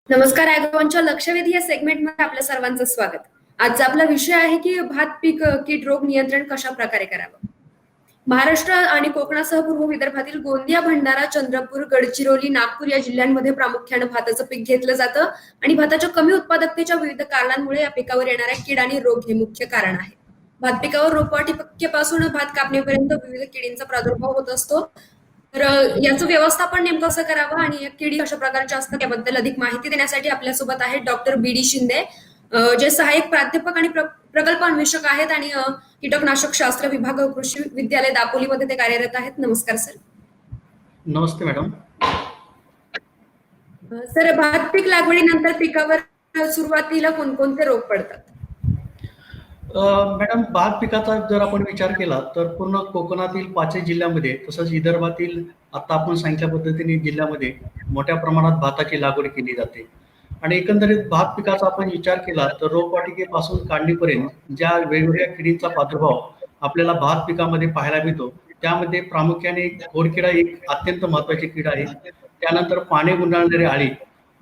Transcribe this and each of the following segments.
नमस्कार. ॲग्रोवनच्या लक्षवेधी या सेगमेंटमध्ये आपल्या सर्वांचं स्वागत. आजचा आपला विषय आहे की भात पीक कीड रोग नियंत्रण कशा प्रकारे करावं. महाराष्ट्र आणि कोकणासह पूर्व विदर्भातील गोंदिया, भंडारा, चंद्रपूर, गडचिरोली, नागपूर या जिल्ह्यांमध्ये प्रामुख्याने भाताचं पीक घेतलं जातं आणि भाताच्या कमी उत्पादकतेच्या विविध कारणांमुळे या पिकावर येणाऱ्या कीड आणि रोग हे मुख्य कारण आहे. भात पिकावर रोपवाटिकेपासून भात कापणीपर्यंत विविध किडींचा प्रादुर्भाव होत असतो. तर याचं व्यवस्थापन नेमकं कसं करावं आणि या किडी कशा प्रकारच्या असतात याबद्दल अधिक माहिती देण्यासाठी आपल्यासोबत आहेत डॉक्टर बी डी शिंदे, जे सहाय्यक प्राध्यापक आणि प्रकल्प अन्वेषक आहेत आणि कीटकनाशक शास्त्र विभाग कृषी विद्यालय दापोलीमध्ये ते कार्यरत आहेत. नमस्कार सर. नमस्ते मॅडम. सर, भात पीक लागवडीनंतर पिकावर सुरुवातीला कोणकोणते रोग पडतात? मॅडम, भात पिकाचा जर आपण विचार केला तर पूर्ण कोकणातील 5 जिल्ह्यामध्ये तसंच विदर्भातील आता आपण सांगितल्या पद्धतीने जिल्ह्यामध्ये मोठ्या प्रमाणात भाताची लागवड केली जाते आणि एकंदरीत भात पिकाचा आपण विचार केला तर रोपवाटिकेपासून काढणीपर्यंत ज्या वेगवेगळ्या किडींचा प्रादुर्भाव आपल्याला भात पिकामध्ये पाहायला मिळतो त्यामध्ये प्रामुख्याने खोडकिडा एक अत्यंत महत्वाची कीड आहे. त्यानंतर पाने गुंडाळणारे अळी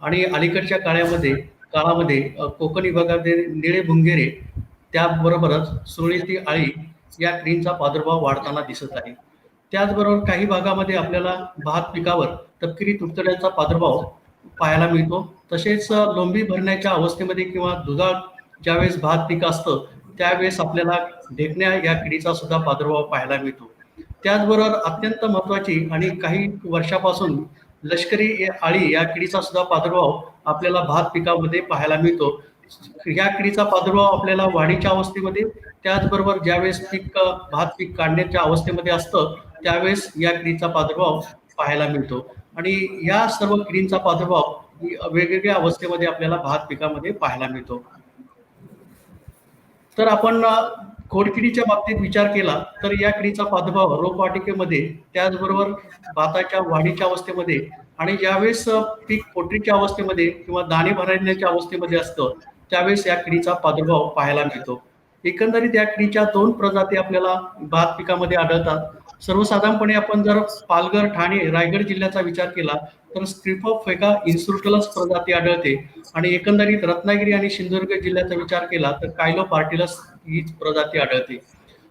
आणि अलीकडच्या काळामध्ये कोकण विभागामध्ये निळे भुंगेरे त्याबरोबरच सुरळीची अळी या किडींचा प्रादुर्भाव वाढताना दिसत आहे. त्याचबरोबर काही भागामध्ये आपल्याला भात पिकावर तपकिरी तुडतुड्याचा प्रादुर्भाव पाहायला मिळतो. तसेच लोंबी भरण्याच्या अवस्थेमध्ये किंवा दुधाळ ज्यावेळेस भात पीक असतं त्यावेळेस आपल्याला ढेकण्या या किडीचा सुद्धा प्रादुर्भाव पाहायला मिळतो. त्याचबरोबर अत्यंत महत्वाची आणि काही वर्षापासून लष्करी अळी या किडीचा सुद्धा प्रादुर्भाव आपल्याला भात पिकामध्ये पाहायला मिळतो. या किडीचा प्रादुर्भाव आपल्याला वाढीच्या अवस्थेमध्ये त्याचबरोबर ज्यावेळेस भात पीक काढण्याच्या अवस्थेमध्ये असतं त्यावेळेस या किडीचा प्रादुर्भाव पाहायला मिळतो आणि या सर्व किडींचा प्रादुर्भाव वेगवेगळ्या अवस्थेमध्ये आपल्याला भात पिकामध्ये पाहायला मिळतो. तर आपण खोडकिडीच्या बाबतीत विचार केला तर या किडीचा प्रादुर्भाव रोपवाटिकेमध्ये त्याचबरोबर भाताच्या वाढीच्या अवस्थेमध्ये आणि ज्यावेळेस पीक पोटरीच्या अवस्थेमध्ये किंवा दाणे भरण्याच्या अवस्थेमध्ये असतं त्यावेळेस या किडीचा प्रादुर्भाव पाहायला मिळतो. एकंदरीत या किडीच्या 2 प्रजाती आपल्याला भात पिकामध्ये आढळतात. सर्वसाधारणपणे आपण जर पालघर, ठाणे, रायगड जिल्ह्याचा विचार केला तर स्ट्रिपोफेका इन्सुर्टलस प्रजाती आढळते आणि एकंदरीत रत्नागिरी आणि सिंधुदुर्ग जिल्ह्याचा विचार केला तर कायलोपार्टिलस ही प्रजाती आढळते.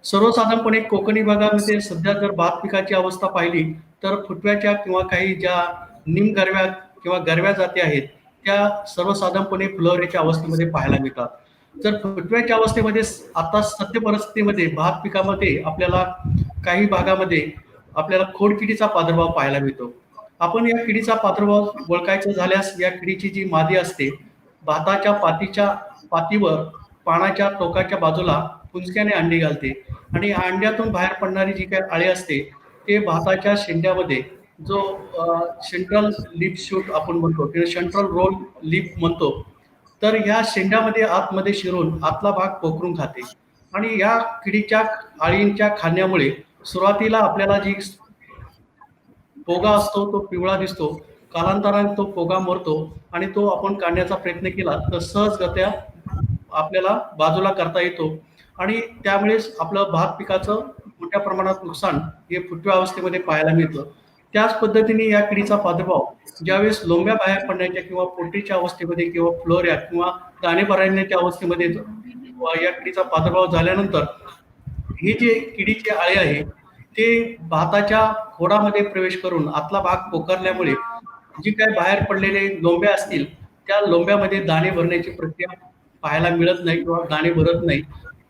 सर्वसाधारणपणे कोकणी भागामध्ये सध्या जर भात पिकाची अवस्था पाहिली तर फुटव्याच्या किंवा काही ज्या निमगरव्या किंवा गरव्या जाती आहेत त्या सर्वसाधारणपणे फुलवरीच्या अवस्थेमध्ये पाहायला मिळतात. जर फुटव्याच्या अवस्थेमध्ये आता सद्य परिस्थितीमध्ये भात पिकामध्ये आपल्याला काही भागामध्ये आपल्याला खोडकिडीचा प्रादुर्भाव पाहायला मिळतो. आपण या किडीचा प्रादुर्भाव ओळखायचं झाल्यास या किडीची जी मादी असते भाताच्या पातीवर पानाच्या टोकाच्या बाजूला पुंजक्याने अंडी घालते आणि अंड्यातून बाहेर पडणारी जी काही अळी असते ते भाताच्या शेंड्यामध्ये जो सेंट्रल लीफ शूट आपण म्हणतो किंवा सेंट्रल रोल लीफ म्हणतो तर ह्या शेंड्यामध्ये आतमध्ये शिरून आतला भाग पोखरून खाते आणि या किडीच्या अळींच्या खाण्यामुळे सुरुवातीला आपल्याला जी पोगा असतो तो पिवळा दिसतो, कालांतराने तो पोगा मरतो आणि तो आपण काढण्याचा प्रयत्न केला तर सहजगत्या आपल्याला बाजूला करता येतो आणि त्यामुळेच आपलं भात पिकाचं मोठ्या प्रमाणात नुकसान हे फुटव्या अवस्थेमध्ये पाहायला मिळतं. त्याच पद्धतीने या किडीचा प्रादुर्भाव ज्यावेळेस लोंब्या बाहेर पडण्याच्या किंवा पोटरीच्या अवस्थेमध्ये किंवा फ्लोऱ्या किंवा दाणे भरण्याच्या अवस्थेमध्ये या किडीचा प्रादुर्भाव झाल्यानंतर ही जे किडीचे अळे आहे ते भाताच्या खोडामध्ये प्रवेश करून आतला भाग पोखरल्यामुळे जी काही बाहेर पडलेले लोंब्या असतील त्या लोंब्यामध्ये दाणे भरण्याची प्रक्रिया पाहायला मिळत नाही किंवा दाणे भरत नाही.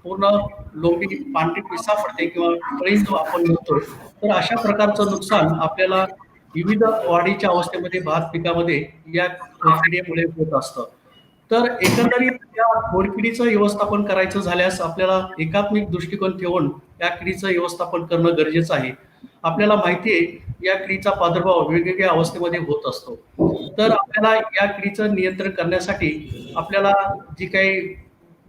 पूर्ण लोंबी पांढरी पिसा पडते किंवा कळी जो आपण म्हणतो तर अशा प्रकारचं नुकसान आपल्याला विविध वाढीच्या अवस्थेमध्ये भात पिकामध्ये या खोडकिडीमुळे होत असतं. तर एकंदरीत या खोडकिडीचं व्यवस्थापन करायचं झाल्यास आपल्याला एकात्मिक दृष्टिकोन ठेवून या किडीचं व्यवस्थापन करणं गरजेचं आहे. आपल्याला माहिती आहे या किडीचा प्रादुर्भाव वेगवेगळ्या अवस्थेमध्ये होत असतो. तर आपल्याला या किडीचं नियंत्रण करण्यासाठी आपल्याला जी काही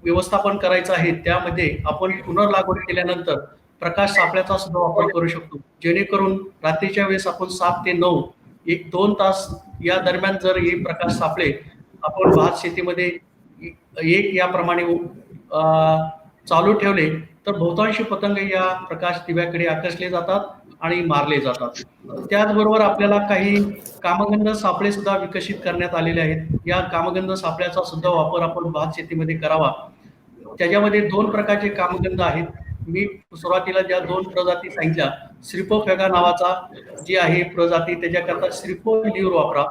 व्यवस्थापन करायचं आहे त्यामध्ये आपण पुनर्लागवड केल्यानंतर प्रकाश सापळ्याचा सुद्धा वापर करू शकतो जेणेकरून रात्रीच्या वेळेस आपण 7 ते 9 1-2 तास या दरम्यान जर हे प्रकाश सापळे आपण भात शेतीमध्ये एक याप्रमाणे चालू ठेवले तर बहुतांशी पतंग या प्रकाश दिव्याकडे आकर्षले जातात आणि मारले जातात. त्याचबरोबर आपल्याला काही कामगंध सापळे सुद्धा विकसित करण्यात आलेले आहेत. या कामगंध सापळ्याचा सुद्धा वापर आपण भात शेतीमध्ये करावा. त्याच्यामध्ये 2 प्रकारचे कामगंध आहेत. मी सुरुवातीला ज्या 2 प्रजाती सांगितल्या, श्रिपोफेगा नावाचा जी आहे प्रजाती त्याच्याकरता श्रिपोलिव्हर वापरा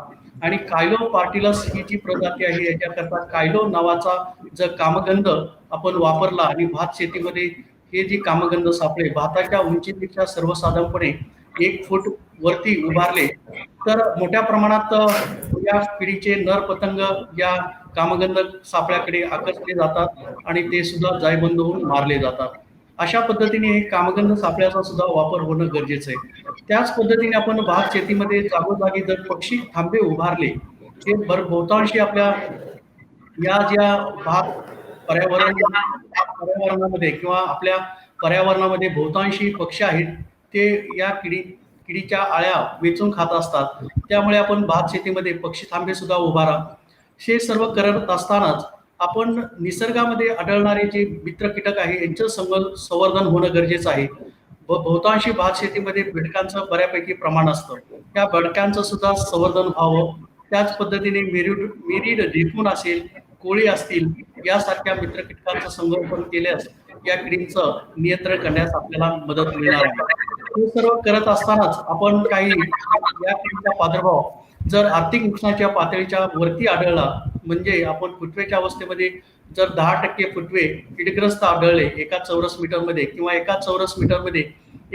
आणि कायलोपार्टिलस ही जी प्रजाती आहे याच्याकरता कायलो नावाचा जर कामगंध आपण वापरला आणि भात शेतीमध्ये हे जी कामगंध सापळे भाताच्या उंचीपेक्षा सर्वसाधारणपणे 1 फूट वरती उभारले तर मोठ्या प्रमाणात या पिढीचे नर पतंग या कामगंध सापळ्याकडे आकर्षले जातात आणि ते सुद्धा जायबंद होऊन मारले जातात. अशा पद्धतीने हे कामगंध सापळ्याचा सुद्धा वापर होणं गरजेचं आहे. त्याच पद्धतीने आपण भात शेतीमध्ये जागोजागी जर पक्षी थांबे उभारले हे बहुतांशी आपल्या या ज्या भात पर्यावरणामध्ये किंवा आपल्या पर्यावरणामध्ये बहुतांशी पक्षी आहेत ते या किडीच्या आळ्या वेचून खात असतात. त्यामुळे आपण भात शेतीमध्ये पक्षी थांबे सुद्धा उभारा. हे सर्व करत असतानाच आपण निसर्गामध्ये आढळणारे जे मित्र कीटक आहे यांचं संवर्धन होणं गरजेचं आहे. बहुतांशी भात शेतीमध्ये बेडकांचं बऱ्यापैकी प्रमाण असतं. त्या बेडकांचं सुद्धा संवर्धन व्हावं. त्याच पद्धतीने मेरीड ढेकूण असेल, कोळी असतील यासारख्या मित्र कीटकांचं संगोपन केल्यास या किडींचं नियंत्रण करण्यास आपल्याला मदत मिळणार आहे. हे सर्व करत असतानाच आपण काही या किडीचा प्रादुर्भाव जर आर्थिक नुकसानाच्या पातळीच्या वरती आढळला म्हणजे आपण फुटवेच्या अवस्थेमध्ये जर 10% फुटवे किडग्रस्त आढळले एका चौरस मीटरमध्ये किंवा एका चौरस मीटरमध्ये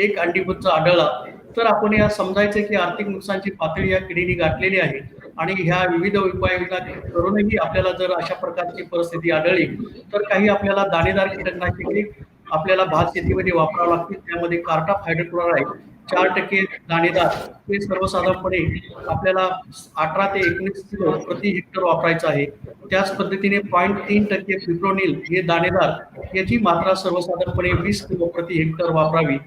1 अंडीपुच्छ आढळला तर आपण या समजायचं की आर्थिक नुकसानाची पातळी या किडीने गाठलेली आहे आणि ह्या विविध उपाययोजना करूनही आपल्याला जर अशा प्रकारची परिस्थिती आढळली तर काही आपल्याला दाणेदार कीटकनाशके आपल्याला भात शेतीमध्ये वापरावं लागतील. त्यामध्ये कार्टाफ हायड्रोक्लोराईड 4% दाणेदार हे सर्वसाधारणपणे आपल्याला 18 ते 19 किलो प्रति हेक्टर वापरायचं आहे. त्याच पद्धतीने 0.3% फिप्रोनिल हे दाणेदार याची मात्रा सर्वसाधारणपणे 20 किलो प्रति हेक्टर वापरावी.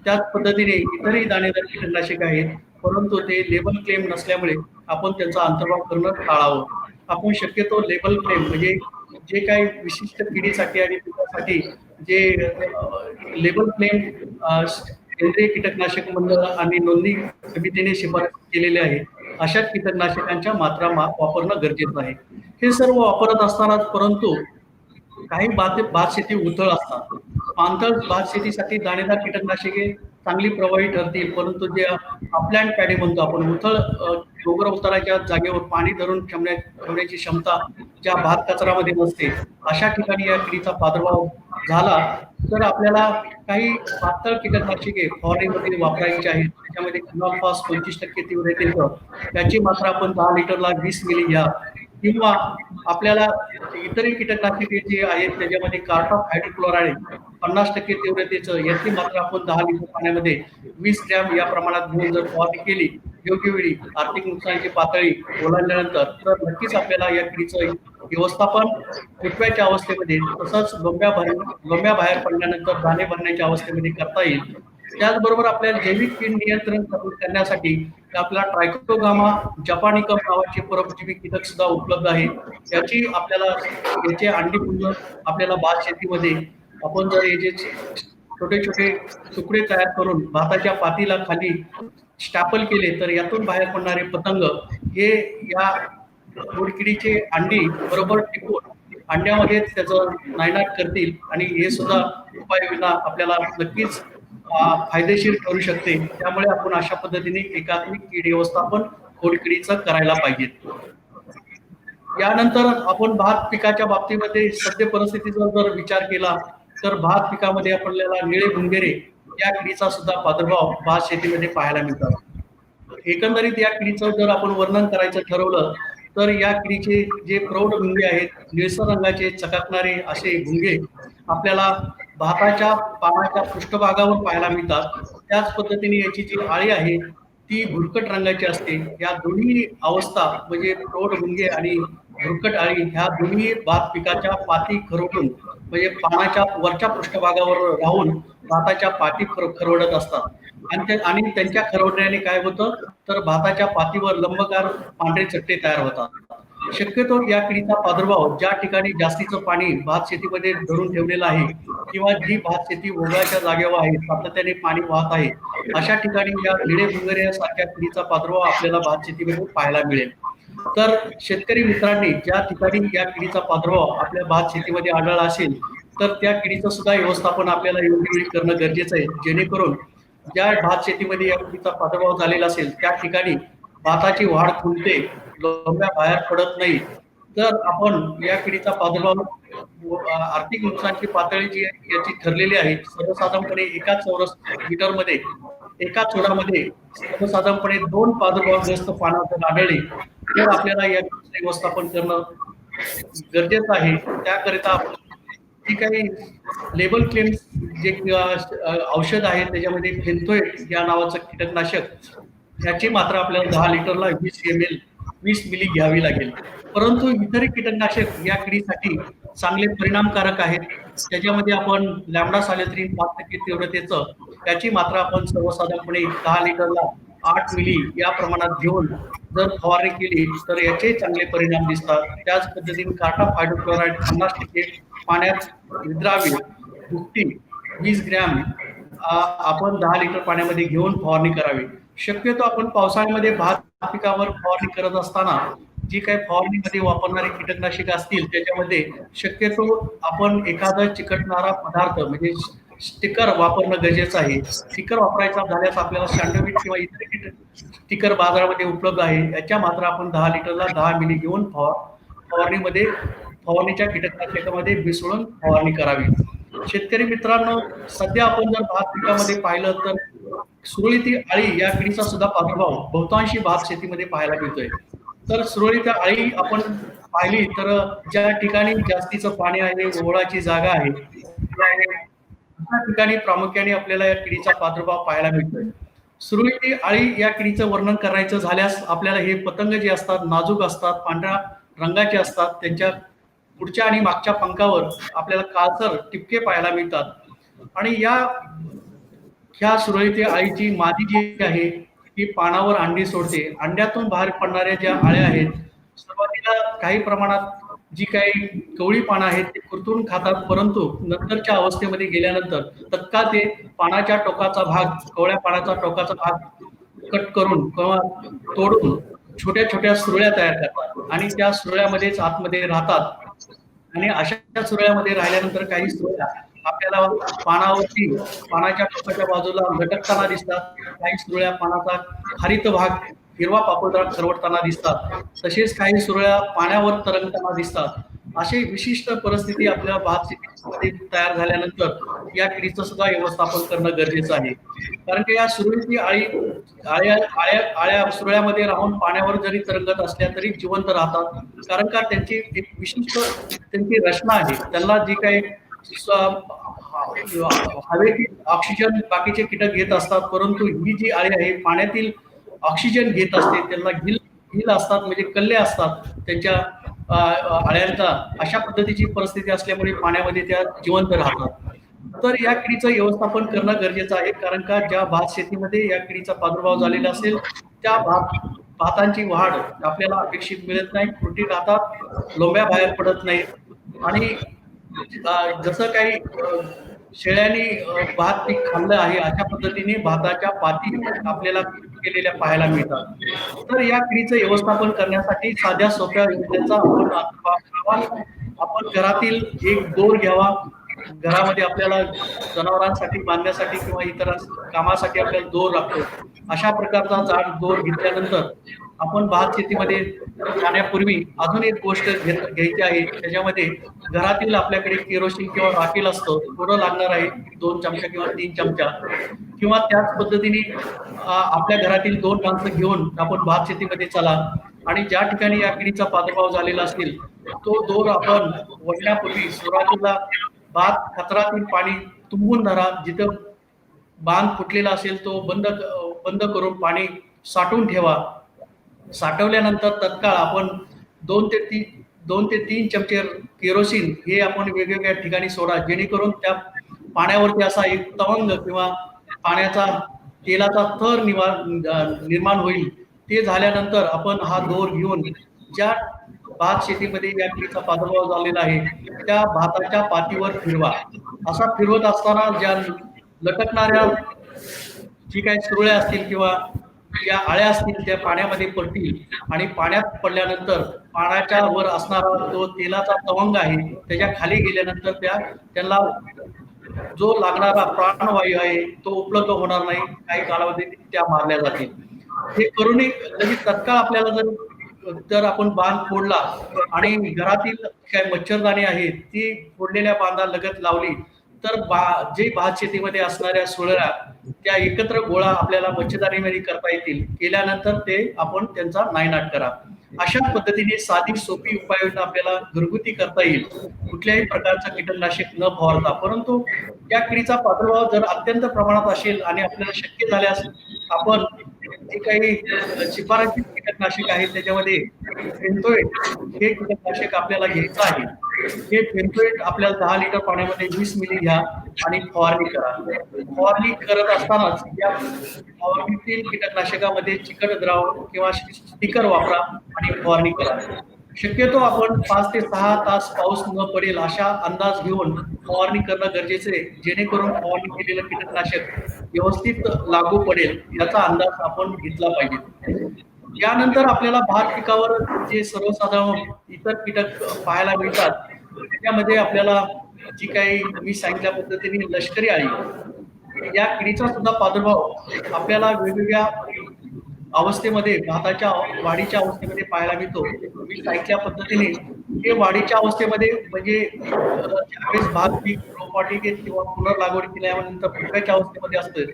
त्याच पद्धतीने इतरही दाणेदार कीटकनाशक आहेत परंतु ते लेबल क्लेम नसल्यामुळे आपण त्यांचा अंतर्भाव करणं टाळावं. आपण शक्यतो लेबल क्लेम म्हणजे जे काही विशिष्ट किडीसाठी आणि पिकासाठी जे लेबल क्लेम केंद्रीय कीटकनाशक मंडळ आणि नोंदणी समितीने शिफारस केलेले आहे अशा कीटकनाशकांच्या मात्रा वापरणं गरजेचं आहे. हे सर्व वापरत असतानाच परंतु काही भात शेती उथळ असतात. पाणथळ भात शेतीसाठी दाणेदार कीटकनाशके चांगली प्रभावी ठरतील परंतु जे अपलँड पॅडी म्हणतो आपण उथळ डोंगर उताराच्या जागेवर पाणी धरून ठेवण्याची क्षमता ज्या भात कचरामध्ये नसते अशा ठिकाणी या किडीचा प्रादुर्भाव झाला तर आपल्याला काही पातळ कीटकनाशके फवारणीमध्ये वापरायची आहेत. त्याच्यामध्ये क्लोरॉफॉस 25% तीव्रतेचं येतं त्याची मात्रा आपण 10 लिटरला 20 मिली घ्या किंवा आपल्याला इतरही कीटकनाशके जे आहेत त्याच्यामध्ये कार्टाफ हायड्रोक्लोराईड 50% तीव्रतेचं याची मात्रा आपण 10 लिटर पाण्यामध्ये 20 ग्रॅम या प्रमाणात घेऊन जर फवारणी केली योग्य वेळी आर्थिक नुकसानाची पातळी ओलांडल्यानंतर तर नक्कीच आपल्याला या किडीचं व्यवस्थापन फुटव्याच्या अवस्थेमध्ये तसंच लोंब्या बाहेर पडल्यानंतर दाणे भरण्याच्या अवस्थेमध्ये करता येईल. त्याचबरोबर आपल्याला जैविक कीड नियंत्रण करण्यासाठी आपल्याला ट्रायकोगामा जपानिकम नावाचे परजीवी कीटक सुद्धा उपलब्ध आहे. याचे अंडीपुंज आपल्याला भात शेतीमध्ये आपण जर याचे छोटे छोटे तुकडे तयार करून भाताच्या पातीला खाली स्टॅपल केले तर यातून बाहेर पडणारे पतंग हे या बोडकिडीचे अंडी बरोबर टिकून अंड्यामध्ये त्याचं नायनाट करतील आणि हे सुद्धा उपाययोजना आपल्याला नक्कीच फायदेशीर ठरू शकते. त्यामुळे आपण अशा पद्धतीने एकात्मिक कीड व्यवस्थापन खोडकिडीचं करायला पाहिजे. यानंतर आपण भात पिकाच्या बाबतीमध्ये सद्य परिस्थितीचा जर विचार केला तर भात पिकामध्ये आपल्याला निळे भुंगेरे या किडीचा सुद्धा प्रादुर्भाव भात शेतीमध्ये पाहायला मिळतात. एकंदरीत या किडीचं जर आपण वर्णन करायचं ठरवलं तर या किडीचे जे प्रौढ भुंगे आहेत निळसर रंगाचे चकाकणारे असे भुंगे आपल्याला भाताच्या पानाच्या पृष्ठभागावर पाहायला मिळतात. त्याच पद्धतीने याची जी आळी आहे ती भुरकट रंगाची असते. या दोन्ही अवस्था म्हणजे प्रौढ भुंगे आणि भुरकट आळी ह्या दोन्ही भात पिकाच्या पाती खरवून म्हणजे पानाच्या वरच्या पृष्ठभागावर राहून भाताच्या पाती खरवडत असतात आणि त्यांच्या खरवडण्याने काय होतं तर भाताच्या पातीवर लंबकार पांढरे चट्टे तयार होतात. शक्यतो या किडीचा प्रादुर्भाव ज्या ठिकाणी जास्तीचं पाणी भात शेतीमध्ये धरून ठेवलेलं आहे किंवा जी भात शेती ओघळाच्या जागेवर आहे, सातत्याने पाणी वाहत आहे, अशा ठिकाणी या किडे भुंगरे सारख्या किडीचा प्रादुर्भाव आपल्याला भात शेतीमध्ये पाहायला मिळेल. तर शेतकरी मित्रांनी ज्या ठिकाणी या किडीचा प्रादुर्भाव आपल्या भात शेतीमध्ये आढळला असेल तर त्या किडीचं सुद्धा व्यवस्थापन आपल्याला योग्य वेळी करणं गरजेचं आहे, जेणेकरून ज्या भात शेतीमध्ये या किडीचा प्रादुर्भाव झालेला असेल त्या ठिकाणी भाताची वाढ खुंटते, लोंब्या बाहेर पडत नाही. तर आपण या किडीचा प्रादुर्भाव आर्थिक नुकसानची पातळी जी याची ठरलेली आहे, सर्वसाधारणपणे एका चौरस मीटरमध्ये एका छोडामध्ये सर्वसाधारणपणे 2 प्रादुर्भावग्रस्त पानं जर आढळले तर आपल्याला या व्यवस्थापन करणं गरजेचं आहे. त्याकरिता जी काही लेबल क्लेम्स जे औषध आहे त्याच्यामध्ये फेन्थोएट या नावाचं कीटकनाशक याची मात्रा आपल्याला 10 लिटरला 20 मिली घ्यावी लागेल. परंतु इतर कीटकनाशक या किडीसाठी चांगले परिणामकारक आहेत. त्याच्यामध्ये आपण लॅम्बडा सायलोथ्रिन 5% तीव्रतेचं त्याची मात्रा आपण सर्वसाधारणपणे 10 लिटरला 8 मिली या प्रमाणात घेऊन जर फवारणी केली तर याचे चांगले परिणाम दिसतात. त्याच पद्धतीने कार्टाफ हायड्रोक्लोराईड 50% पाण्यात विद्राव्य दुपटी 20 ग्रॅम आपण 10 लिटर पाण्यामध्ये घेऊन फवारणी करावी. शक्यतो आपण पावसाळ्यामध्ये भात पिकावर फवारणी करत असताना जी काही फवारणीमध्ये वापरणारे कीटकनाशक असतील त्याच्यामध्ये शक्यतो आपण एखादा चिकटणारा पदार्थ म्हणजे स्टिकर वापरणं गरजेचं आहे. स्टिकर वापरायचा झाल्यास आपल्याला शँडोविट किंवा इतर स्टिकर बाजारामध्ये उपलब्ध आहे. याच्या मात्रा आपण 10 लिटरला 10 मिली घेऊन फवारणीच्या कीटकनाशकामध्ये मिसळून फवारणी करावी. शेतकरी मित्रांनो, सध्या आपण जर भात पिकामध्ये पाहिलं तर सुरळीत अळी या किडीचा सुद्धा प्रादुर्भाव बहुतांशी भात शेतीमध्ये पाहायला मिळतोय. तर सुरळीत अळी आपण पाहिली तर ज्या ठिकाणी जास्तीचं पाणी आहे, ओढाची जागा आहे, अशा ठिकाणी प्रामुख्याने आपल्याला या किडीचा प्रादुर्भाव पाहायला मिळतोय. सुरळीत अळी या किडीचं वर्णन करायचं झाल्यास आपल्याला हे पतंग जे असतात नाजूक असतात, पांढऱ्या रंगाचे असतात, त्यांच्या पुढच्या आणि मागच्या पंखावर आपल्याला काळसर टिपके पाहायला मिळतात. आणि ह्या सुरळीत अळीची मादी जी आहे ती पानावर अंडी सोडते. अंड्यातून बाहेर पडणाऱ्या ज्या अळ्या आहेत सुरुवातीला काही प्रमाणात जी काही कवळी पानं आहेत ते कुरतून खातात, परंतु नंतरच्या अवस्थेमध्ये गेल्यानंतर तत्काळ ते पानाच्या टोकाचा भाग कवळ्या पानाचा टोकाचा भाग कट करून किंवा तोडून छोट्या छोट्या सुरळ्या तयार करतात आणि त्या सुरळ्यामध्येच आतमध्ये राहतात. आणि अशा सुरळ्यामध्ये राहिल्यानंतर काही सुरळ्या आपल्याला पानाच्या टोकाच्या बाजूला लटकताना दिसतात, काही सुरळ्या पानाचा हरित भाग हिरवा पापुद्रा खरवटताना दिसतात, तसेच काही सुरळ्या पाण्यावर तरंगताना दिसतात. अशी विशिष्ट परिस्थिती आपल्या भात शेतीमध्ये तयार झाल्यानंतर या किडीचं सुद्धा व्यवस्थापन करणं गरजेचं आहे. कारण की या सुरळीत आळ्या सुरळ्यामध्ये राहून पाण्यावर जरी तरंगत असल्या तरी जिवंत राहतात, कारण का त्यांची एक विशिष्ट त्यांची रचना आहे. त्यांना जी काही हवेतील ऑक्सिजन बाकीचे कीटक घेत असतात, परंतु ही जी अळी आहे पाण्यातील ऑक्सिजन घेत असते. त्यांना गिल असतात म्हणजे कल्ले असतात त्यांच्या अळ्यांचा. अशा पद्धतीची परिस्थिती असल्यामुळे पाण्यामध्ये त्या जिवंत राहतात. तर या किडीचं व्यवस्थापन करणं गरजेचं आहे, कारण का ज्या भात शेतीमध्ये या किडीचा प्रादुर्भाव झालेला असेल त्या भातांची वाढ आपल्याला अपेक्षित मिळत नाही, त्रुटी राहतात, लोंब्या बाहेर पडत नाहीत आणि जसं काही शेळ्यांनी भात पीक खाल्लं आहे अशा पद्धतीने भाताच्या पाती आपल्याला केलेल्या पाहायला मिळतात. तर या किडीचं व्यवस्थापन करण्यासाठी साध्या सोप्या योजनेचा आपण घरातील एक दोर घ्यावा. घरामध्ये आपल्याला जनावरांसाठी बांधण्यासाठी किंवा इतर कामासाठी आपल्याला दोर लागतो. अशा प्रकारचा जाड दोर घेतल्यानंतर आपण भात शेतीमध्ये जाण्यापूर्वी अजून एक गोष्ट घ्यायची आहे. त्याच्यामध्ये घरातील आपल्याकडे केरोसिन किंवा राखेल असतं, थोडं लागणार आहे 2 चमचा किंवा 3 चमचा, किंवा त्याच पद्धतीने आपल्या घरातील 2 माणसं घेऊन आपण भात शेतीमध्ये चला आणि ज्या ठिकाणी या किडीचा प्रादुर्भाव झालेला असेल तो दोर आपण वळण्यापूर्वी सुरुवातीला भात खतरातील पाणी तुंबून धरा. जिथं बांध फुटलेला असेल तो बंद करून पाणी साठवून ठेवा. साठवल्यानंतर तत्काळ आपण 2 ते 3 चमचे केरोसिन हे आपण वेगवेगळ्या ठिकाणी सोडा, जेणेकरून त्या पाण्यावरती असा एक तवंग किंवा पाण्याचा तेलाचा थर निर्माण होईल. ते झाल्यानंतर आपण हा दोर घेऊन ज्या भात शेतीमध्ये या किडीचा प्रादुर्भाव झालेला आहे त्या भाताच्या पातीवर फिरवा. असा फिरवत असताना ज्या लटकणाऱ्या जी काही सुरळ्या असतील किंवा या आळ्या असतील त्या पाण्यामध्ये पडतील आणि पाण्यात पडल्यानंतर पाण्याच्या वर असणारा जो तेलाचा तवंग आहे त्याच्या खाली गेल्यानंतर त्यांना जो लागणारा प्राणवायू आहे तो उपलब्ध होणार नाही, काही कालावधीत त्या मारल्या जातील. हे करूनही लगेच तत्काळ आपल्याला जर आपण बांध फोडला आणि घरातील काय मच्छरदाणी आहेत ती फोडलेल्या बांधा लगत लावली तर जे भात शेतीमध्ये असणाऱ्या सुळ्या त्या एकत्र गोळा आपल्याला मच्छरदाणीमध्ये करता येतील. केल्यानंतर ते आपण त्यांचा नायनाट करा. अशा पद्धतीने साधी सोपी उपाययोजना आपल्याला घरगुती करता येईल कुठल्याही प्रकारचं कीटकनाशक न फवारता. परंतु या किडीचा प्रादुर्भाव जर अत्यंत प्रमाणात असेल आणि आपल्याला शक्य झाल्यास आपण जे काही शिफारसीत कीटकनाशक आहेत त्याच्यामध्ये फेंथोएट हे कीटकनाशक आपल्याला घ्यायचं आहे. हे फेंथोएट आपल्याला 10 लिटर पाण्यामध्ये 20 मिली घ्या आणि फवारणी करा. फवारणी करत असतानाच या फवारणीतील कीटकनाशकामध्ये चिकट द्रावण किंवा स्टिकर वापरा आणि फवारणी करा. शक्यतो आपण 5 ते 6 तास पाऊस न पडेल अशा अंदाज घेऊन फवारणी करणं गरजेचं आहे, जेणेकरून फवारणी केलेलं कीटकनाशक व्यवस्थित लागू पडेल याचा अंदाज आपण घेतला पाहिजे. यानंतर आपल्याला भात पिकावर जे सर्वसाधारण इतर कीटक पाहायला मिळतात त्याच्यामध्ये आपल्याला जी काही मी सांगितल्या पद्धतीने लष्करी अळी या किडीचा सुद्धा प्रादुर्भाव आपल्याला वेगवेगळ्या अवस्थेमध्ये भाताच्या वाढीच्या अवस्थेमध्ये पाहायला मिळतो. मी सांगितल्या पद्धतीने हे वाढीच्या अवस्थेमध्ये म्हणजे ज्यावेळेस भात पीक रोपवाटिकेत किंवा पुनर्लागवड केल्यानंतर फुटव्याच्या अवस्थेमध्ये असतं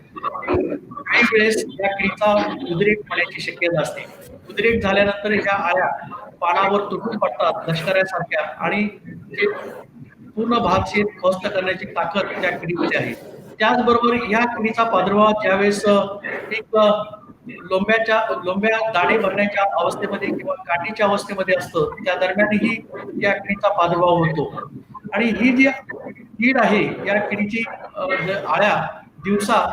काही वेळेस या किडीचा उद्रेक होण्याची शक्यता असते. उद्रेक झाल्यानंतर ह्या आळ्या पानावर तुटून पडतात लष्कऱ्यासारख्या आणि ते पूर्ण भात शेत ध्वस्त करण्याची ताकद त्या किडीमध्ये आहे. त्याचबरोबर या किडीचा प्रादुर्भाव ज्यावेळेस एक लोंब्या दाणे भरण्याच्या अवस्थेमध्ये किंवा काढणीच्या अवस्थेमध्ये असतं त्या दरम्यानही या किडीचा प्रादुर्भाव होतो. आणि ही जी कीड आहे या किडीची आळ्या दिवसा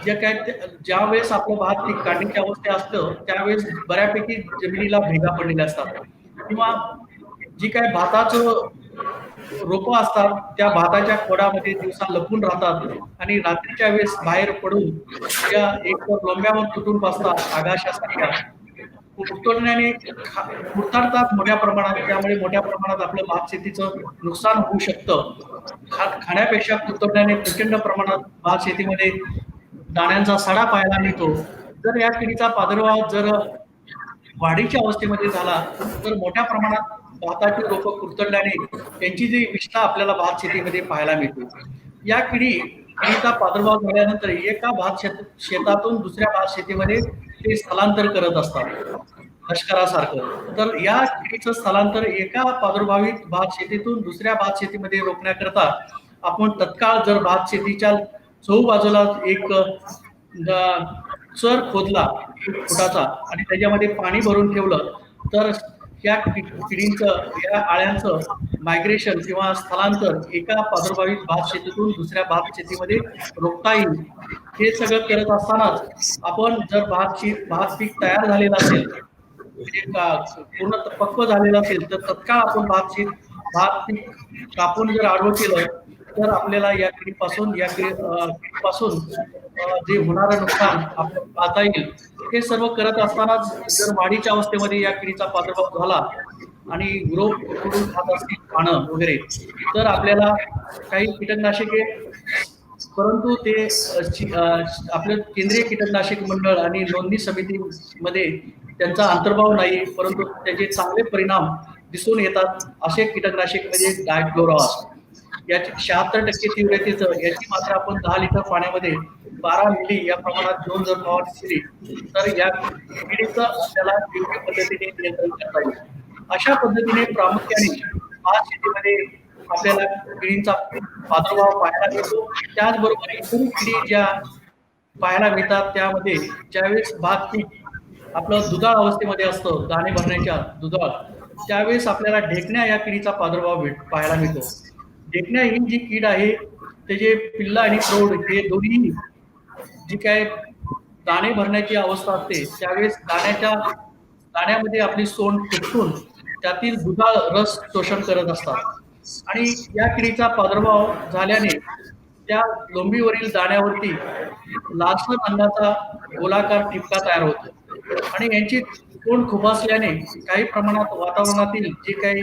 ज्या वेळेस आपलं भात पीक काढणीच्या अवस्थेत असतं त्यावेळेस बऱ्यापैकी जमिनीला भेगा पडलेल्या असतात किंवा जी काय भाताचं रोपं असतात त्या भाताच्या खोडामध्ये दिवसा लपून राहतात आणि रात्रीच्या वेळेस बाहेर पडून त्या एक लोंब्यावर तुटून बसतात आगाशासारख्या कुरतडण्याने कुरतडतात मोठ्या प्रमाणात. त्यामुळे मोठ्या प्रमाणात आपलं भात शेतीचं नुकसान होऊ शकतं. खाण्यापेक्षा कुरतडण्याने प्रचंड प्रमाणात भात शेतीमध्ये दाण्यांचा सडा पाहायला मिळतो. जर या किडीचा प्रादुर्भाव जर वाढीच्या अवस्थेमध्ये झाला तर मोठ्या प्रमाणात भाताची रोपं कुरतडल्याने त्यांची जी विष्ठा आपल्याला भात शेतीमध्ये पाहायला मिळते. या किडीचा प्रादुर्भाव झाल्यानंतर एका भात शेतातून दुसऱ्या भात शेतीमध्ये ते स्थलांतर करत असतात लष्करासारखं. तर या किडीचं स्थलांतर एका प्रादुर्भावित भात शेतीतून दुसऱ्या भात शेतीमध्ये रोखण्याकरता आपण तत्काळ जर भात शेतीच्या चहूबाजूला एक चर खोदला 1 फुटाचा आणि त्याच्यामध्ये पाणी भरून ठेवलं तर या किडींचं या आळ्यांचं मायग्रेशन किंवा स्थलांतर एका प्रादुर्भावित भात शेतीतून दुसऱ्या भात शेतीमध्ये रोखता येईल. हे सगळं करत असतानाच आपण जर भात पीक तयार झालेलं असेल म्हणजे पूर्ण पक्व झालेलं असेल तर तत्काळ आपण भात पीक कापून जर आडवं केलं तर आपल्याला या किडीपासून जे होणारं नुकसान आपल्याला पाहता येईल. हे सर्व करत असतानाच जर वाढीच्या अवस्थेमध्ये या किडीचा प्रादुर्भाव झाला आणि ग्रोथ करून खात असतील पानं वगैरे तर आपल्याला काही कीटकनाशके परंतु ते आपलं केंद्रीय कीटकनाशक मंडळ आणि नोंदणी समितीमध्ये त्यांचा अंतर्भाव नाही, परंतु त्याचे चांगले परिणाम दिसून येतात. असे कीटकनाशक म्हणजे डायक्लोरॉस याची 76% तीव्रतेचं याची मात्र आपण 10 लिटर पाण्यामध्ये 12 मिली या प्रमाणात घेऊन जर फवारणी केली तर या किडीचं आपल्याला योग्य पद्धतीने नियंत्रण करता येईल. अशा पद्धतीने प्रामुख्याने भात शेतीमध्ये आपल्याला किडींचा प्रादुर्भाव पाहायला मिळतो. त्याचबरोबर इतर किडी ज्या पाहायला मिळतात त्यामध्ये ज्यावेळेस भात पीक आपलं दुधाळ अवस्थेमध्ये असतं दाणे भरण्याच्या दुधाळ त्यावेळेस आपल्याला ढेकण्या या किडीचा प्रादुर्भाव पाहायला मिळतो. ढेकण्या ही जी कीड आहे त्याचे पिल्ला आणि प्रौढ हे दोन्ही जी काय दाणे भरण्याची अवस्था असते त्यावेळेस दाण्यामध्ये आपली सोंड तुटून त्यातील दुधाळ रस शोषण करत असतात आणि या किडीचा प्रादुर्भाव झाल्याने त्या लोंबीवरील दाण्यावरती लालसर रंगाचा गोलाकार ठिपका तयार होतो आणि यांची तोंड खुपासल्याने काही प्रमाणात वातावरणातील जे काही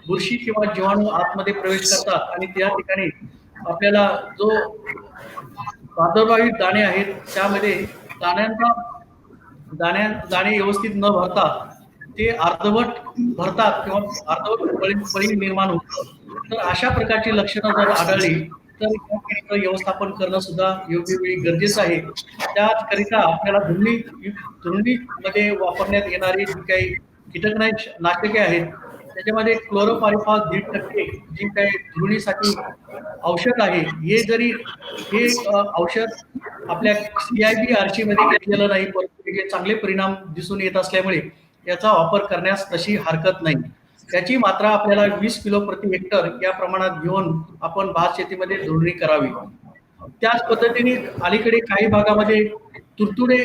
बुरशी किंवा जीवाणू आतमध्ये प्रवेश करतात आणि त्या ठिकाणी आपल्याला जो प्रादुर्भावित दाणे आहेत त्यामध्ये दाण्यांचा दाणे व्यवस्थित न भरता ते अर्धवट भरतात किंवा अर्धवट फळी निर्माण होतं. तर अशा प्रकारची लक्षणं जर आढळली तर या किडीचं व्यवस्थापन करणं सुद्धा योग्य वेळी गरजेचं आहे. त्याकरिता आपल्याला धुंडीमध्ये वापरण्यात येणारी जी काही कीटकनाशके आहेत त्याच्यामध्ये क्लोरोपायरिफॉस 1.5% जी काही धुळीसाठी औषध आहे हे औषध आपल्या CIB-RC मध्ये घेतलेलं नाही, परंतु त्याचे चांगले परिणाम दिसून येत असल्यामुळे याचा वापर करण्यास तशी हरकत नाही. त्याची मात्रा आपल्याला 20 किलो प्रति हेक्टर या प्रमाणात घेऊन आपण भात शेतीमध्ये धुळणी करावी. त्याच पद्धतीने अलीकडे काही भागामध्ये तुडतुडे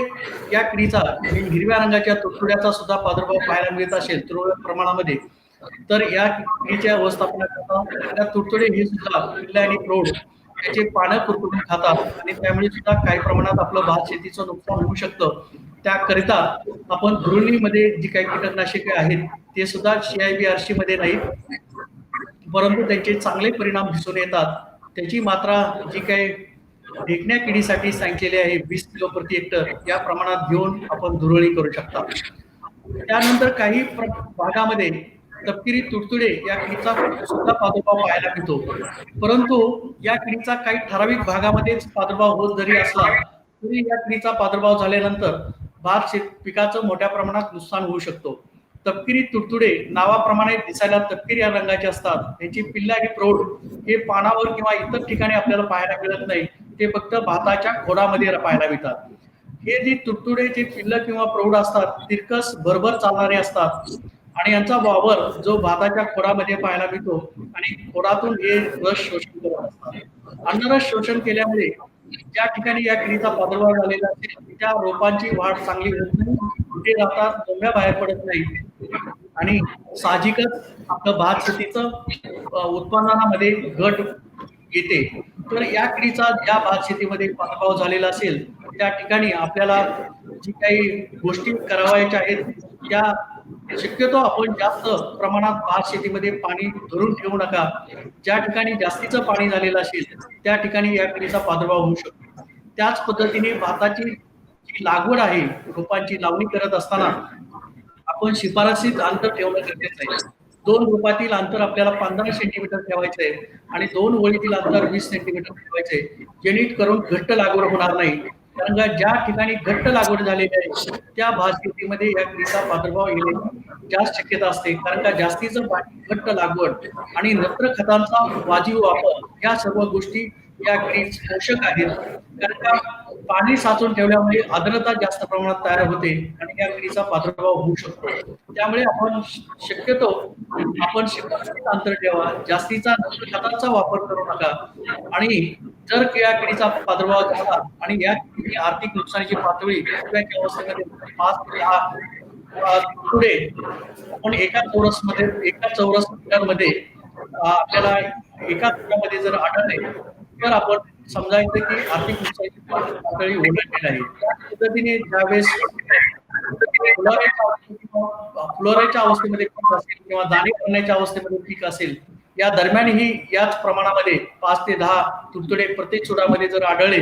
या किडीचा हिरव्या रंगाच्या तुडतुड्याचा सुद्धा प्रादुर्भाव पाहायला मिळत असेल तुरळक प्रमाणामध्ये, तर या किडीच्या व्यवस्थापनाकरता तुडतुडे हे सुद्धा पिल्ले आणि प्रौढ त्याचे पानं कुरकुरून खातात आणि त्यामुळे सुद्धा काही प्रमाणात आपलं भात शेतीचं नुकसान होऊ शकतं. त्याकरिता आपण धुळणीमध्ये जी काही कीटकनाशके आहेत ते सुद्धा CIB-RC मध्ये नाहीत, परंतु त्यांचे चांगले परिणाम दिसून येतात. त्याची मात्रा जी काही ढेकण्या किडीसाठी सांगितलेली आहे 20 किलो प्रति हेक्टर या प्रमाणात घेऊन आपण धुळणी करू शकता. त्यानंतर काही भागामध्ये तपकिरी तुडतुडे या किडीचा सुद्धा प्रादुर्भाव पाहायला मिळतो, परंतु या किडीचा काही ठराविक भागामध्येच प्रादुर्भाव होत जरी असला तरी या किडीचा प्रादुर्भाव झाल्यानंतर भात पिकाचं मोठ्या प्रमाणात नुकसान होऊ शकतो. तपकिरी तुडतुडे नावाप्रमाणे दिसायला तपकिरी या रंगाचे असतात. त्यांची पिल्ले आणि प्रौढ हे पानावर किंवा इतर ठिकाणी आपल्याला पाहायला मिळत नाही, ते फक्त भाताच्या खोडामध्ये पाहायला मिळतात. हे जे तुडतुडेचे पिल्लं किंवा प्रौढ असतात तिरकस भरभर चालणारे असतात आणि यांचा वावर जो भाताच्या खोडामध्ये पाहायला मिळतो आणि खोडातून हे रस शोषण करत असतात. अन्नरस शोषण केल्यामुळे ज्या ठिकाणी या किडीचा प्रादुर्भाव झालेला असेल त्या रोपांची वाढ चांगली होत नाही, कुठे जातात कोंब्या बाहेर पडत नाही आणि साहजिकच आपलं भात शेतीचं उत्पादनामध्ये घट येते. तर या किडीचा ज्या भात शेतीमध्ये प्रादुर्भाव झालेला असेल त्या ठिकाणी आपल्याला जी काही गोष्टी करावायच्या आहेत त्या शक्यतो आपण जास्त प्रमाणात भात शेतीमध्ये पाणी धरून ठेवू नका. ज्या ठिकाणी जास्तीचं पाणी झालेलं असेल त्या ठिकाणी या किडीचा प्रादुर्भाव होऊ शकतो. त्याच पद्धतीने भाताची जी लागवड आहे रोपांची लावणी करत असताना आपण शिफारसीत अंतर ठेवणं गरजेचं आहे. 2 रोपातील अंतर आपल्याला 15 सेंटीमीटर ठेवायचं आहे आणि 2 ओळीतील अंतर 20 सेंटीमीटर ठेवायचे आहे, जेणेकरून घट्ट लागवड होणार नाही. कारण का ज्या ठिकाणी घट्ट लागवड झालेली आहे त्या भात शेतीमध्ये या किडीचा प्रादुर्भाव येण्याची जास्त शक्यता असते. कारण का जास्तीचं घट्ट लागवड आणि नत्र खतांचा वाजवी वापर या सर्व गोष्टी या किडी पोषक आहेत. कारण का पाणी साचून ठेवल्यामुळे आर्द्रता जास्त प्रमाणात तयार होते आणि या किडीचा प्रादुर्भाव होऊ शकतो. त्यामुळे आपण शक्यतो शिफारसीत अंतर ठेवा, जास्तीचा नत्र खतांचा वापर करू नका आणि जर या किडीचा प्रादुर्भाव झाला आणि या आर्थिक नुकसानीची पातळी अवस्थेमध्ये 5 ते 10 पुढे आपण एका चौरस मीटरमध्ये आपल्याला एका मीटरमध्ये जर आढळले तर आपण समजायचं की आर्थिक नुकसानीची पातळी ओलांडलेली आहे. त्या पद्धतीने ज्यावेळेस फ्लोरेच्या अवस्थेमध्ये पीक असेल किंवा दाणे पडण्याच्या अवस्थेमध्ये पीक असेल या दरम्यानही याच प्रमाणामध्ये 5 ते 10 तुडतुडे प्रत्येक चुडामध्ये जर आढळले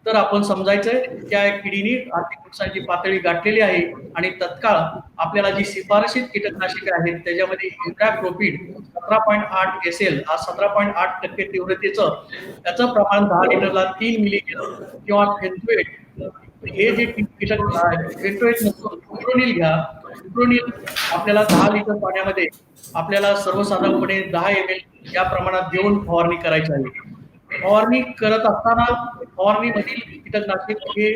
तर आपण समजायचं त्या किडीने आर्थिक नुकसानीची पातळी गाठलेली आहे आणि तत्काळ आपल्याला जी शिफारसीत कीटकनाशके आहेत त्याच्यामध्ये इम्डॅक्लोपिड 17.8 SL हा 17.8% तीव्रतेचं त्याचं प्रमाण 10 लिटरला 3 मिलीग्रॅम किंवा फेन्टोएट हे जे कीटक फेन्टोएट नसून फिप्रोनिल घ्या. फिप्रोनिल आपल्याला 10 लिटर पाण्यामध्ये आपल्याला सर्वसाधारणपणे 10 ml या प्रमाणात देऊन फवारणी करायची आहे. फवारणी करत असताना फवारणीमधील कीटकनाशक हे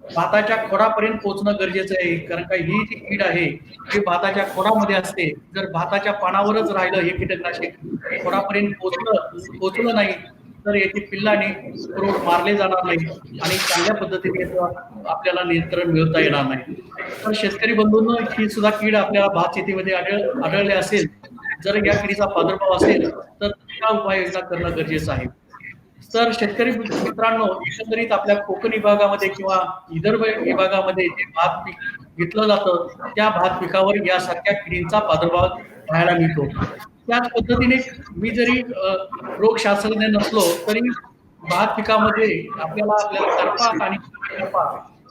भाताच्या खोडापर्यंत पोहोचणं गरजेचं आहे. कारण का ही जी कीड आहे ही भाताच्या खोडामध्ये असते. जर भाताच्या पानावरच राहिलं हे कीटकनाशक खोडापर्यंत पोहोचलं नाही तर याची पिल्लाने रोग मारले जाणार नाही आणि चांगल्या पद्धतीने याचं आपल्याला नियंत्रण मिळवता येणार नाही. तर शेतकरी बंधूंनो, ही सुद्धा कीड आपल्याला भात शेतीमध्ये आढळले असेल, जर या किडीचा प्रादुर्भाव असेल तर त्या उपाययोजना करणं गरजेचं आहे. तर शेतकरी मित्रांनो, एकंदरीत आपल्या कोकण विभागामध्ये किंवा विदर्भ विभागामध्ये जे भात पीक घेतलं जातं त्या भात पिकावर यासारख्या किडींचा प्रादुर्भाव पाहायला मिळतो. त्याच पद्धतीने मी जरी रोगशास्त्रज्ञ नसलो तरी भात पिकामध्ये आपल्याला करपा आणि करपा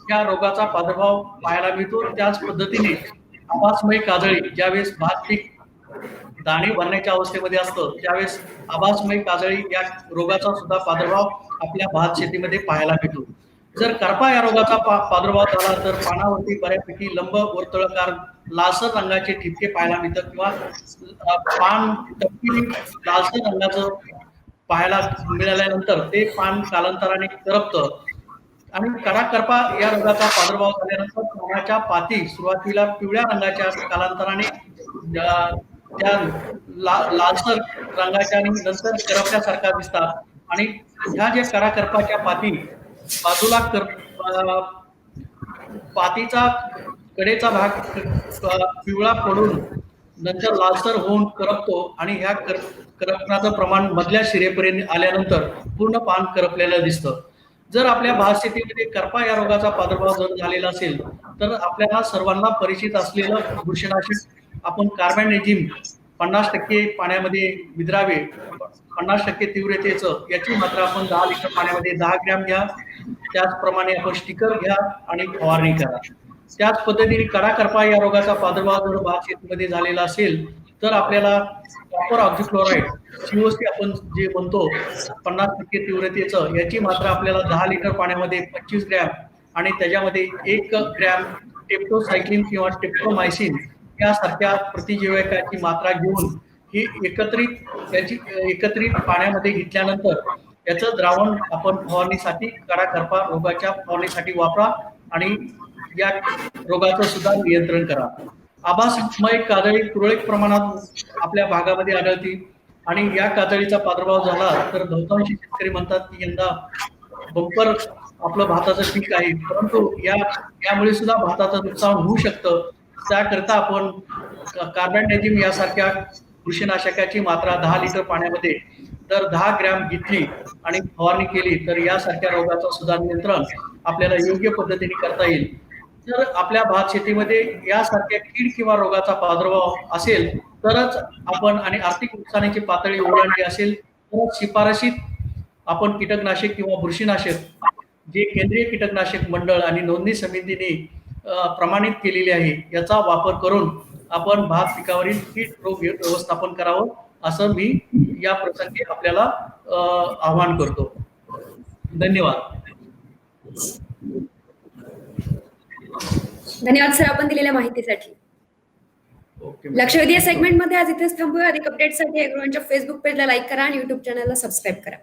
या रोगाचा प्रादुर्भाव पाहायला मिळतो. त्याच पद्धतीने आभासमय काजळी, ज्यावेळेस भात पीक दाणे भरण्याच्या अवस्थेमध्ये असतं त्यावेळेस आभासमय काजळी या रोगाचा सुद्धा प्रादुर्भाव आपल्या भात शेतीमध्ये पाहायला मिळतो. जर करपा या रोगाचा प्रादुर्भाव झाला तर पानावरती बऱ्यापैकी लंब वर्तुळाकार लालसर रंगाचे ठिपके पाहायला मिळतात किंवा पान तपकिरी लालसर रंगाचं पाहायला मिळाल्यानंतर ते पान कालांतराने करपतं आणि करपा या रोगाचा प्रादुर्भाव झाल्यानंतर पानाच्या पाती सुरुवातीला पिवळ्या रंगाच्या कालांतराने त्या लालसर रंगाच्या आणि नंतर करपल्यासारखा दिसतात आणि ह्या ज्या करपाच्या पाती बाजूला पातीचा कडेचा भाग पिवळा पडून नंतर लालसर होऊन करपतो आणि ह्या करपण्याचं प्रमाण मधल्या शिरेपर्यंत आल्यानंतर पूर्ण पान करपलेलं दिसतं. जर आपल्या भात शेतीमध्ये करपा या रोगाचा प्रादुर्भाव जर झालेला असेल तर आपल्याला सर्वांना परिचित असलेलं बुरशीनाशक आपण कार्बेंडेजिम 50% पाण्यामध्ये विद्रावे, 50% तीव्रतेचं याची मात्रा आपण 10 लिटर पाण्यामध्ये 10 ग्रॅम घ्या. त्याचप्रमाणे आपण स्टिकर घ्या आणि फवारणी करा. त्याच पद्धतीने करपा या रोगाचा प्रादुर्भाव जर भात शेतीमध्ये झालेला असेल तर आपल्याला कॉपर ऑक्झिक्लोराइड COC आपण जे म्हणतो 50% तीव्रतेचं याची मात्रा आपल्याला 10 लिटर पाण्यामध्ये 25 ग्रॅम आणि त्याच्यामध्ये 1 ग्रॅम टेप्टोसायक्लिन किंवा टेप्टोमायसिन यासारख्या प्रतिजैविकाची मात्रा घेऊन ही एकत्रित पाण्यामध्ये घेतल्यानंतर याचं द्रावण आपण फवारणीसाठी करपा रोगाच्या फवारणीसाठी वापरा आणि या रोगाचं सुद्धा नियंत्रण करा. आभासमय काजळी तुरळक प्रमाणात आपल्या भागामध्ये आढळते आणि या काजळीचा प्रादुर्भाव झाला तर बहुतांशी शेतकरी म्हणतात की यंदा बंपर आपलं भाताचं पीक आहे, परंतु यामुळे सुद्धा भाताचं नुकसान होऊ शकतं. त्याकरता आपण कार्बेंडेजिम यासारख्या बुरशीनाशकाची मात्रा 10 लिटर पाण्यामध्ये जर 10 ग्रॅम घेतली आणि फवारणी केली तर यासारख्या रोगाचं सुद्धा नियंत्रण आपल्याला योग्य पद्धतीने करता येईल. जर आपल्या भात शेतीमध्ये यासारख्या कीड किंवा रोगाचा प्रादुर्भाव असेल तरच आपण आणि आर्थिक नुकसानीची पातळी ओलांडली असेल तर शिफारशीत आपण कीटकनाशक किंवा बुरशीनाशक जे केंद्रीय कीटकनाशक मंडळ आणि नोंदणी समितीने प्रमाणित केलेले आहे याचा वापर करून आपण भात पिकावरील कीड रोग व्यवस्थापन करावं असं मी या प्रसंगी आपल्याला आवाहन करतो. धन्यवाद. धन्यवाद सर आपण दिलेल्या माहितीसाठी. लक्षवेधी या सेगमेंटमध्ये आज इथेच थांबूया. अधिक अपडेटसाठी ॲग्रोवनच्या फेसबुक पेजला लाईक करा आणि युट्यूब चॅनलला सबस्क्राईब करा.